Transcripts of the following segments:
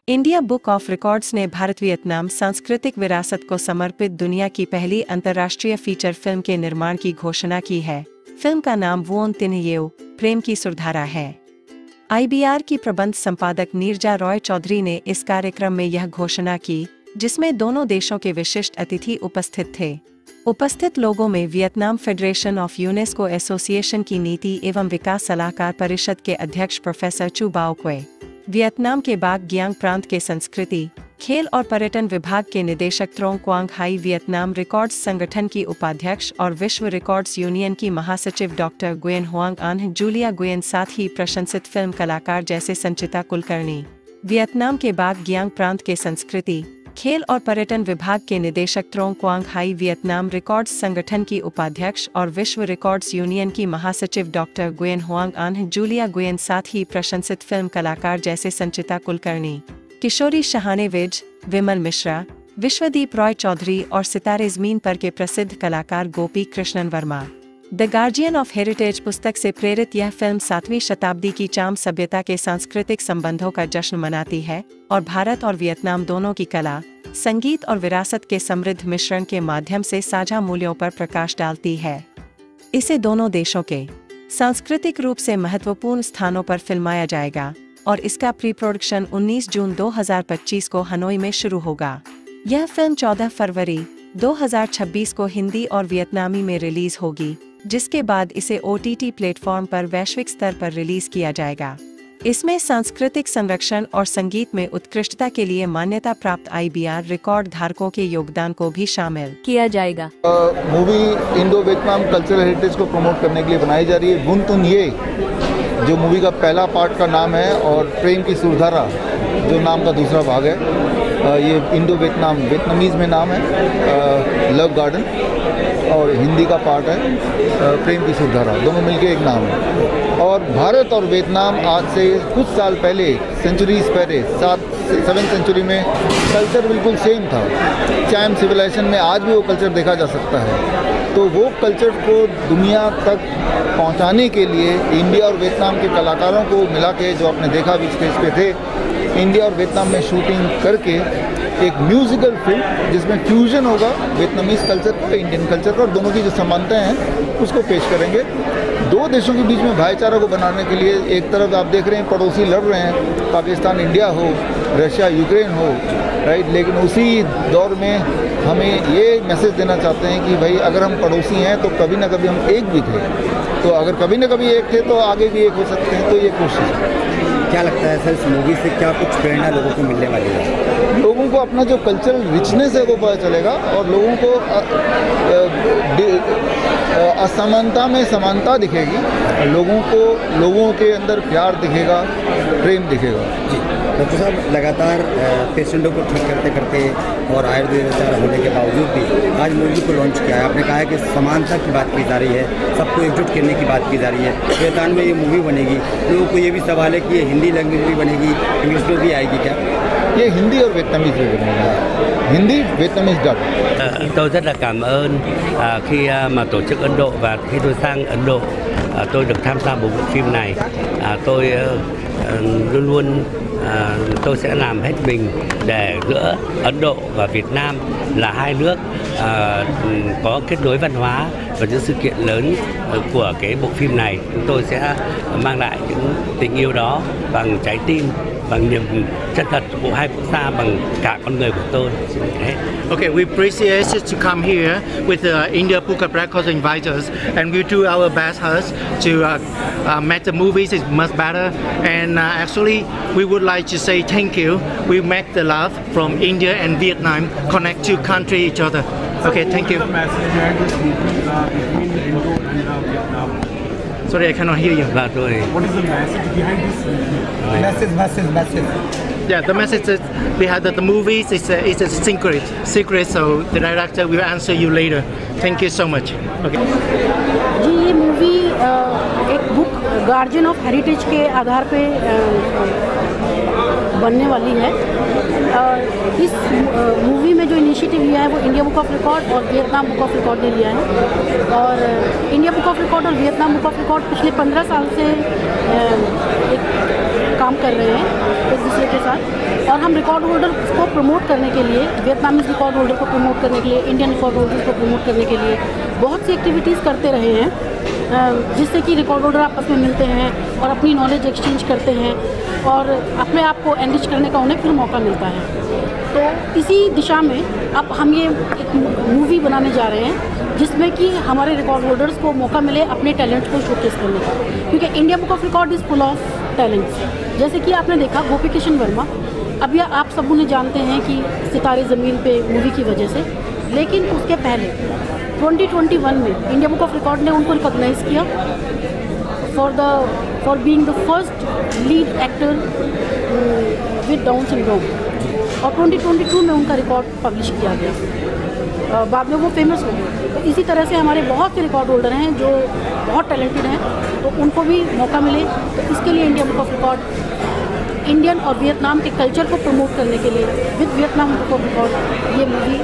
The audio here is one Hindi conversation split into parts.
इंडिया बुक ऑफ रिकॉर्ड्स ने भारत वियतनाम सांस्कृतिक विरासत को समर्पित दुनिया की पहली अंतर्राष्ट्रीय फीचर फिल्म के निर्माण की घोषणा की है। फिल्म का नाम वुन तिन येऊ प्रेम की सुरधारा है। IBR की प्रबंध संपादक नीरजा रॉय चौधरी ने इस कार्यक्रम में यह घोषणा की, जिसमें दोनों देशों के विशिष्ट अतिथि उपस्थित थे। उपस्थित लोगों में Vietnam federation of UNESCO association की नीति एवं विकास सलाहकार परिषद के अध्यक्ष प्रोफेसर चू बाओ क्वे, वियतनाम के बाक गियांग प्रांत के संस्कृति, खेल और पर्यटन विभाग के निदेशक Trong Quang Hai, Vietnam records संगठन की उपाध्यक्ष और विश्व रिकॉर्ड्स यूनियन की महासचिव doctor Nguyen Hoang Anh, Julia Nguyen, साथ ही प्रशंसित फिल्म कलाकार जैसे संचिता कुलकर्णी, वियतनाम के बाक गियांग प्रांत के संस्कृति, खेल और पर्यटन विभाग के निदेशक Trong Quang Hai, Vietnam records संगठन की उपाध्यक्ष और विश्व रिकॉर्ड्स यूनियन की महासचिव doctor Nguyen Hoang Anh, Julia Nguyen, साथ ही प्रशंसित फिल्म कलाकार जैसे संचिता कुलकर्णी, किशोरी शहाने विज, विमल मिश्रा, विश्वदीप रॉय चौधरी और सितारे ज़मीन पर के प्रसिद्ध कलाकार Gopi Krishnan Varma. The Guardian of Heritage पुस्तक से प्रेरित यह फिल्म 7वीं शताब्दी की चाम सभ्यता के सांस्कृतिक संबंधों का जश्न मनाती है और भारत और वियतनाम दोनों की कला, संगीत और विरासत के समृद्ध मिश्रण के माध्यम से साझा मूल्यों पर प्रकाश डालती है। इसे दोनों देशों के सांस्कृतिक रूप से महत्वपूर्ण स्थानों पर फिल्माया जाएगा और इसका प्री प्रोडक्शन 19 जून 2025 को हनोई में शुरू होगा। यह फिल्म 14 फरवरी 2026 को हिंदी और वियतनामी में रिलीज होगी, जिसके बाद इसे OTT प्लेटफॉर्म पर वैश्विक स्तर पर रिलीज किया जाएगा। इसमें सांस्कृतिक संरक्षण और संगीत में उत्कृष्टता के लिए मान्यता प्राप्त IBR रिकॉर्ड धारकों के योगदान को भी शामिल किया जाएगा। Movie Indo Vietnam cultural heritage को प्रमोट करने के लिए बनाई जा रही है। वुन तिन ये जो मूवी का पहला पार्ट का नाम है और प्रेम की सुरधारा जो नाम का दूसरा भाग है, ये इंडो वियतनामीज में नाम है लव गार्डन और हिंदी का पार्ट है प्रेम की सुरधारा, दोनों मिलके एक नाम है। और भारत और वियतनाम आज से कुछ साल पहले, सेंचुरीज पहले, 7वीं सेंचुरी में कल्चर बिल्कुल सेम था। चाइम सिविलाइजेशन में आज भी वो कल्चर देखा जा सकता है। तो वो कल्चर को दुनिया तक पहुंचाने के लिए इंडिया और वियतनाम के कलाकारों को मिला के, जो आपने देखा भी स्टेज पे थे, इंडिया और वियतनाम में शूटिंग करके एक म्यूज़िकल फिल्म जिसमें फ्यूजन होगा वियतनामीज कल्चर का, इंडियन कल्चर का, और दोनों की जो समानताएं हैं उसको पेश करेंगे। दो देशों के बीच में भाईचारा को बनाने के लिए एक तरफ आप देख रहे हैं पड़ोसी लड़ रहे हैं, पाकिस्तान इंडिया हो, रशिया यूक्रेन हो, राइट, लेकिन उसी दौर में हमें ये मैसेज देना चाहते हैं कि भाई अगर हम पड़ोसी हैं तो कभी ना कभी हम एक भी थे, तो अगर कभी ना कभी एक थे तो आगे भी एक हो सकते हैं। तो ये कोशिश है। क्या लगता है सर, इस मूवी से क्या कुछ प्रेरणा लोगों को मिलने वाली है? लोगों को अपना जो कल्चरल रिचनेस है वो पता चलेगा और लोगों को असमानता में समानता दिखेगी, लोगों के अंदर प्यार दिखेगा, प्रेम दिखेगा। जी डॉक्टर साहब, लगातार पेशेंटों को ठीक करते करते और आयुर्वेद उपचार होने के बावजूद भी आज मूवी को लॉन्च किया है। आपने कहा है कि समानता की बात की जा रही है, सबको एकजुट करने की बात की जा रही है। वियतनाम में ये मूवी बनेगी, लोगों को ये भी सवाल है कि ये हिंदी लैंग्वेज भी बनेगी, इंग्लिश में भी आएगी क्या? ये हिंदी और वियतनामीज में बनेगा, Hindi Vietnamese dub. Tôi rất là cảm ơn khi mà tổ chức Ấn Độ, và khi tôi sang Ấn Độ tôi được tham gia bộ phim này. Tôi luôn luôn tôi sẽ làm hết mình để giữa Ấn Độ và Việt Nam là hai nước có kết nối văn hóa và những sự kiện lớn của cái bộ phim này. Chúng tôi sẽ mang lại những tình yêu đó bằng trái tim, bằng niềm chân thật của hai quốc gia, bằng cả con người của tôi. Okay, we appreciate it to come here with India Book of Records invite us, and we do our best to make the movies is much better. And actually, we would like to say thank you. We make the love from India and Vietnam connect to country each other. Okay, thank you. Sorry, I cannot hear you. What is the message behind this? Message. Yeah, the message is behind the movies is a secret. So the director will answer you later. Thank you so much. Okay. जी, ये मूवी एक बुक गार्जियन ऑफ हेरिटेज के आधार पे बनने वाली है। इस मूवी में जो इनिशिएटिव लिया है वो इंडिया बुक ऑफ रिकॉर्ड और वियतनाम बुक ऑफ रिकॉर्ड ने लिया है। और इंडिया बुक ऑफ रिकॉर्ड और वियतनाम बुक ऑफ रिकॉर्ड पिछले 15 साल से एक काम कर रहे हैं एक दूसरे के साथ। और हम रिकॉर्ड होल्डर को प्रमोट करने के लिए, वियतनामीज रिकॉर्ड होल्डर को प्रमोट करने के लिए, इंडियन रिकॉर्ड होल्डर को प्रमोट करने के लिए बहुत सी एक्टिविटीज़ करते रहे हैं, जिससे कि रिकॉर्ड होल्डर आपस में मिलते हैं और अपनी नॉलेज एक्सचेंज करते हैं और अपने आप को एनरिच करने का उन्हें फिर मौका मिलता है। तो इसी दिशा में अब हम ये एक मूवी बनाने जा रहे हैं जिसमें कि हमारे रिकॉर्ड होल्डर्स को मौका मिले अपने टैलेंट को शोकेस करने का, क्योंकि India book of record is full of talents. जैसे कि आपने देखा गोपी किशन वर्मा, अब यह आप सब उन्हें जानते हैं कि सितारे ज़मीन पे मूवी की वजह से, लेकिन उसके पहले 2021 में इंडिया बुक ऑफ रिकॉर्ड ने उनको रिकॉग्नाइज़ किया for being the first lead actor with down syndrome, और 2022 में उनका रिकॉर्ड पब्लिश किया गया, बाद में वो फेमस हो गए। तो इसी तरह से हमारे बहुत से रिकॉर्ड होल्डर हैं जो बहुत टैलेंटेड हैं, तो उनको भी मौका मिले। तो इसके लिए India book of record Indian और वियतनाम के कल्चर को प्रमोट करने के लिए with Vietnam book of record ये मूवी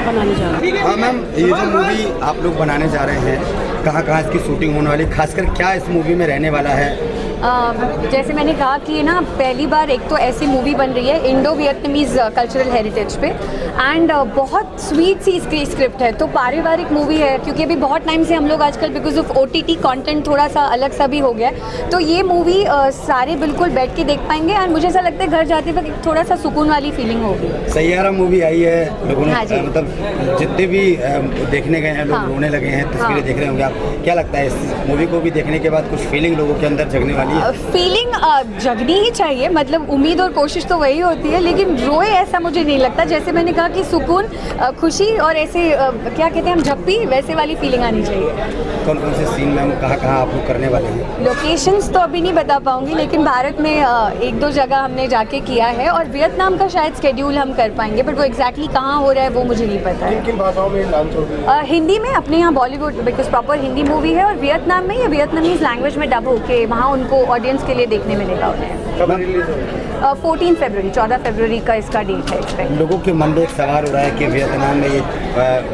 बनाने जा रहे हैं। हाँ मैम, ये जो मूवी आप लोग बनाने जा रहे हैं, कहाँ कहाँ इसकी शूटिंग होने वाली, खासकर क्या इस मूवी में रहने वाला है? जैसे मैंने कहा कि ना पहली बार एक तो ऐसी मूवी बन रही है इंडो वियतनामीज़ कल्चरल हेरिटेज पे, एंड बहुत स्वीट सी इसकी स्क्रिप्ट है, तो पारिवारिक मूवी है, क्योंकि अभी बहुत टाइम से हम लोग आजकल बिकॉज ऑफ OTT कंटेंट थोड़ा सा अलग सा भी हो गया है, तो ये मूवी सारे बिल्कुल बैठ के देख पाएंगे, एंड मुझे ऐसा लगता है घर जाते वक्त थोड़ा सा सुकून वाली फीलिंग होगी। सैयारा मूवी आई है, लोगों ने मतलब जितने भी देखने गए हैं लोग रोने लगे हैं, तस्वीरें देख रहे होंगे आप, क्या लगता है इस मूवी को भी देखने के बाद कुछ फीलिंग लोगों के अंदर जगने वाली? फीलिंग जगनी ही चाहिए, मतलब उम्मीद और कोशिश तो वही होती है, लेकिन रोए ऐसा मुझे नहीं लगता। जैसे मैंने कहा कि सुकून, खुशी और ऐसे क्या कहते हैं हम झप्पी, वैसे वाली फीलिंग आनी चाहिए। कौन कौन से सीन में कहाँ कहाँ आप लोग करने वाले हैं? लोकेशंस तो अभी नहीं बता पाऊंगी, लेकिन भारत में एक दो जगह हमने जाके किया है, और वियतनाम का शायद स्केड्यूल हम कर पाएंगे, बट वो एग्जैक्टली कहाँ हो रहा है वो मुझे नहीं पता है। किन भाषाओं में लॉन्च होगी? हिंदी में, अपने यहाँ Bollywood because proper Hindi movie है, और वियतनाम में या वियतनामीज लैंग्वेज में डब होके वहाँ उनको ऑडियंस के लिए देखने मिलेगा उन्हें। कब रिलीज होगा? 14 फरवरी 14 फरवरी का इसका डेट है इस पर। लोगों के मन में एक सवाल हो रहा है कि वियतनाम में ये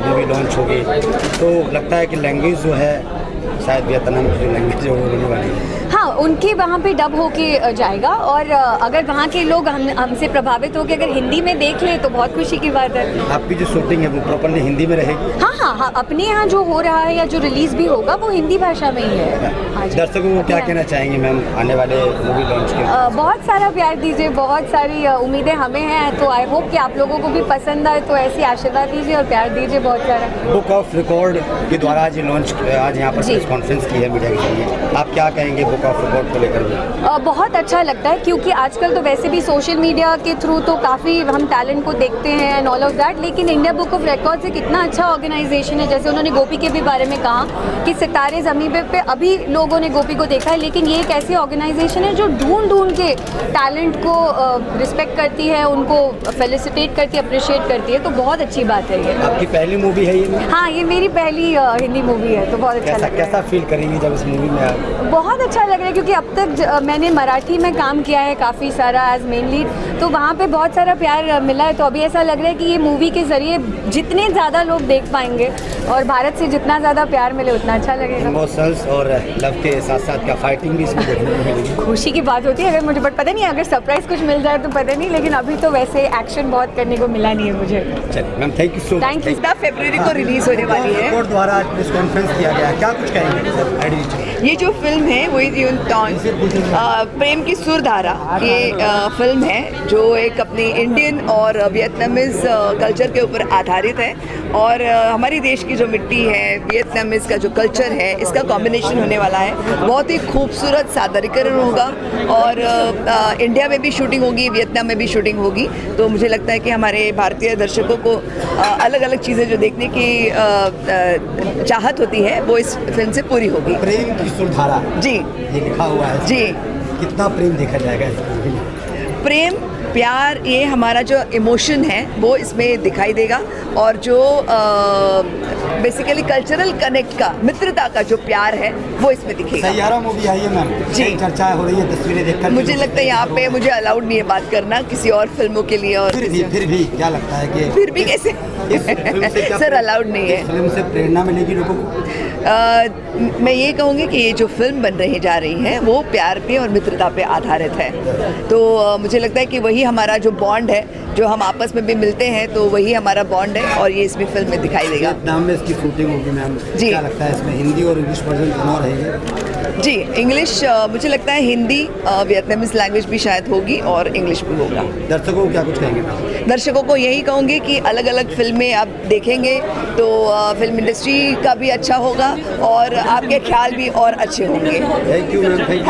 मूवी लॉन्च होगी, तो लगता है कि लैंग्वेज जो है शायद वियतनाम की लैंग्वेज जो होने वाली है, हाँ उनके वहाँ पे डब होके जाएगा, और अगर वहाँ के लोग हमसे प्रभावित होकर अगर हिंदी में देख ले तो बहुत खुशी की बात है। आपकी जो शूटिंग है वो प्रॉपरली हिंदी में रहेगी? हाँ, अपने यहाँ जो हो रहा है या जो रिलीज भी होगा वो हिंदी भाषा में ही है। हाँ, दर्शकों को क्या कहना चाहेंगे मैम आने वाले मूवी लॉन्च के? बहुत सारा प्यार दीजिए, बहुत सारी उम्मीदें हमें हैं, तो आई होप कि आप लोगों को भी पसंद आए, तो ऐसी आशीर्वाद दीजिए और प्यार दीजिए बहुत सारा। बुक ऑफ रिकॉर्ड के द्वारा आज लॉन्च, आज यहाँ पर प्रेस कॉन्फ्रेंस की है मीडिया के जरिए, आप क्या कहेंगे बुक ऑफ रिकॉर्ड को लेकर? बहुत अच्छा लगता है, क्योंकि आजकल तो वैसे भी सोशल मीडिया के थ्रू तो काफ़ी हम टैलेंट को देखते हैं एंड ऑल ऑफ दैट, लेकिन इंडिया बुक ऑफ रिकॉर्ड्स एक इतना अच्छा ऑर्गेनाइजेशन है। जैसे उन्होंने गोपी के भी बारे में कहा कि सितारे ज़मीन पे अभी लोगों ने गोपी को देखा है, लेकिन ये एक ऐसी ऑर्गेनाइजेशन है जो ढूंढ के टैलेंट को रिस्पेक्ट करती है, उनको फेलिसिटेट करती है, अप्रिशिएट करती है, तो बहुत अच्छी बात है ये। आपकी पहली मूवी है ये? हाँ, ये मेरी पहली हिंदी मूवी है, तो बहुत अच्छा लग रहा है। कैसा फील करेंगी जब इस मूवी में आप? बहुत अच्छा लग रहा है, क्योंकि अब तक मैंने मराठी में काम किया है काफ़ी सारा एज मेन लीड, तो वहाँ पे बहुत सारा प्यार मिला है, तो अभी ऐसा लग रहा है कि ये मूवी के ज़रिए जितने ज़्यादा लोग देख पाएंगे और भारत से जितना ज़्यादा प्यार मिले उतना अच्छा लगेगा। इमोशंस और लव के साथ साथ क्या फाइटिंग भी इसमें देखने को मिलेगी? खुशी की बात होती है, अगर मुझे बट पता नहीं अगर सरप्राइज कुछ मिल जाए तो पता नहीं, लेकिन अभी तो वैसे एक्शन बहुत करने को मिला नहीं है मुझे। Ma'am thank you so much. Thank you. 10 फरवरी को रिलीज होने वाली है। रिकॉर्ड द्वारा आज प्रेस कॉन्फ्रेंस किया गया, क्या कुछ कहेंगे? ये जो फिल्म है वो प्रेम की सुरधारा, ये फिल्म है जो एक अपनी इंडियन और वियतनामीज कल्चर के ऊपर आधारित है, और हमारी देश की जो मिट्टी है, वियतनामीज का जो कल्चर है, इसका कॉम्बिनेशन होने वाला है। बहुत ही खूबसूरत सादरीकरण होगा, और इंडिया में भी शूटिंग होगी, वियतनाम में भी शूटिंग होगी, तो मुझे लगता है कि हमारे भारतीय दर्शकों को अलग अलग चीज़ें जो देखने की चाहत होती है वो इस फिल्म से पूरी होगी। प्रेम की सुरधारा जी, ये लिखा हुआ है जी। कितना प्रेम देखा जाएगा इस मूवी में? प्रेम प्यार, ये हमारा जो इमोशन है वो इसमें दिखाई देगा, और जो बेसिकली कल्चरल कनेक्ट का, मित्रता का जो प्यार है वो इसमें दिखेगा। सैयारा मूवी आई है मैम जी, चर्चा हो रही है तस्वीरें देखकर। मुझे लगता है यहाँ पे मुझे अलाउड नहीं है बात करना किसी और फिल्मों के लिए। और फिर भी क्या लगता है कि फिर भी कैसे सर अलाउड नहीं है। फिल्म से प्रेरणा मिलेगी लोगों को? मैं ये कहूँगी कि ये जो फिल्म बन रही जा रही है वो प्यार पे और मित्रता पे आधारित है, तो मुझे लगता है कि वही हमारा जो बॉन्ड है, जो हम आपस में भी मिलते हैं, तो वही हमारा बॉन्ड है, और ये इसमें फिल्म में दिखाई देगा। वियतनाम में इसकी शूटिंग होगी मैम जी, क्या लगता है इसमें हिंदी और इंग्लिश वर्जन दोनों रहेंगे? जी, इंग्लिश मुझे लगता है हिंदी, वियतनामीज लैंग्वेज भी शायद होगी और इंग्लिश भी होगा। दर्शकों को क्या कुछ कहेंगे? दर्शकों को यही कहूँगी कि अलग अलग फिल्में आप देखेंगे तो फिल्म इंडस्ट्री का भी अच्छा होगा और आपके ख्याल भी और अच्छे होंगे। Thank you ma'am.